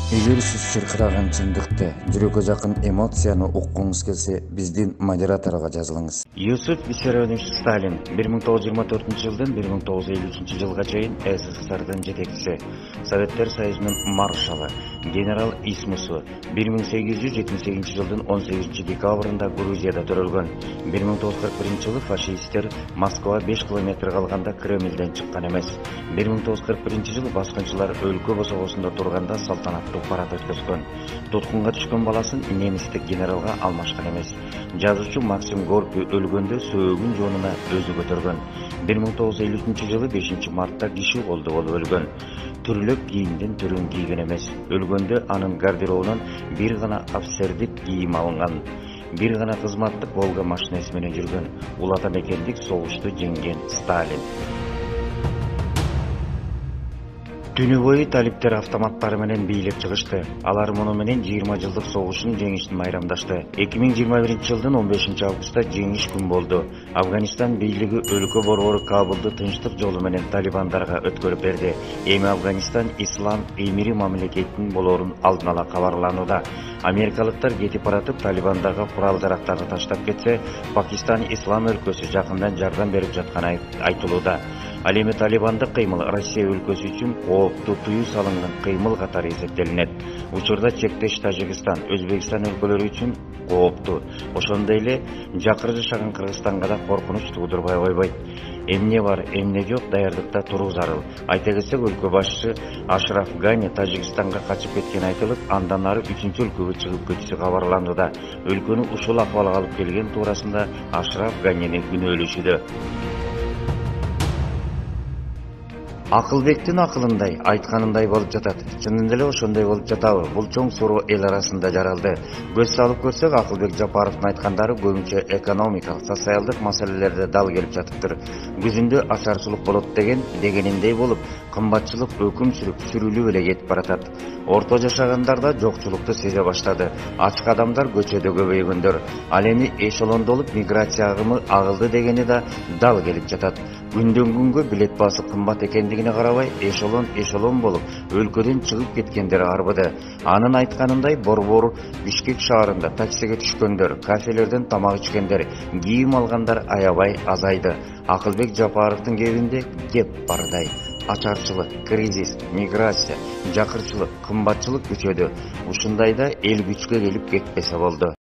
Эгер сиз чыркыраган чындыкты, жүрөккө жакын эмоцияны уккуңуз келсе, биздин модераторго жазылыңыз. Иосиф Виссарионович Сталин 1924 жылдан 1953 жылга чейин СССРдын жетекчиси, Советтер Союзунун маршалы, генерал Исмусу 1878 жылдын 18 декабрында Грузияда төрөлгөн. 1941 жылы фашисттер Москва 5 километр калганда Кремлден чыккан эмес. 1941 жылы баскынчылар өлкө босогосунда турганда салтанаттуу парад өткөзгөн. Туткунга түшкөн баласын немистик генералга алмашкан эмес. Жазуучу Максим Горький өлгөндө сөөгүн жонуна өзү көтөргөн. 1953 жылы 5 мартта киши колду болуп өлгөн. Түрлөк кийимден түрүн кийген эмес. Өлгөндө анын гардеробунан бир гана офицердик кийим алынган. Бир гана кызматтык Волга машинеси менен жүргөн. Улата мекендик согушту жеңген Сталин. Түнү бою талиптер автоматтары менен бийлеп чыгышты. Алар муну менен 20 жылдык согуштун жеңишин майрамдашты. 2021 жылдын 15 августта жеңиш күн болду. Афганистан бийлиги өлкө борбору Кабулду тынчтык жолу менен талибандарга өткөрүп берди. Эми Афганистан ислам эмири мамлекетинин болоорун алдын ала кабарланууда. Америкалыктар кетип баратып талибандага курал-жарактарды таштап кетсе, Пакистан ислам өлкөсү жакындан жардам берип жатканы айтылууда. Ал эми талибандык кыймыл Россия өлкөсү үчүн кооптуу тыюу салынган кыймыл катары эсептелинет. Учурда чектеш Тажикстан, Өзбекстан өлкөлөрү үчүн кооптуу. Ошондой эле жакыр жашаган Кыргызстанга да коркунуч туудурбай койбойт. Эмне бар, эмне жок даярдыкта туруу зарыл. Айта кетсек, өлкө башчысы Ашраф Гани Тажикстанга качып кеткени айтылып, андан ары 3-чү өлкөгө чыгып кетиши кабарланууда. Өлкөнү ушул акыбалга алып келген туурасында Ашраф Ганини күнөөлөшүүдө. Акылбектин акылындай, айтканындай болуп жатат. Чынында эле ошондой болуп жатабы? Бул чоң суроо эл арасында жаралды. Көз салып көрсөк, Акылбек Жапаровдун айткандары көбүнчө экономикалык, социалдык маселелерде дал келип жатыптыр. Күзүндө ачарчылык болот дегениндей болуп, кымбатчылык өкүм сүрүлүп эле кетип баратат. Орто жашагандар да жокчулукту сезе баштады. Ачык адамдар көчөдө көбөйгөндөр. Ал эми эшелондолуп миграция агымы агылды дегени да дал келип жатат. Күндөн күнгө билет баасы кымбат экендигине карабай, эшелон болуп өлкөдөн чыгып кеткендер арбыды. Анын айтканындай, борбор Бишкек шаарында таксиге түшкөндөр, кафелерден тамак ичкендер, кийим алгандар аябай азайды. Акылбек Жапаровдун кебинде кеп бардай. Ачарчылык, кризис, миграция, жакырчылык, кымбатчылык күчөдө. Ушундайда эл күчкө келип кетпесе болду.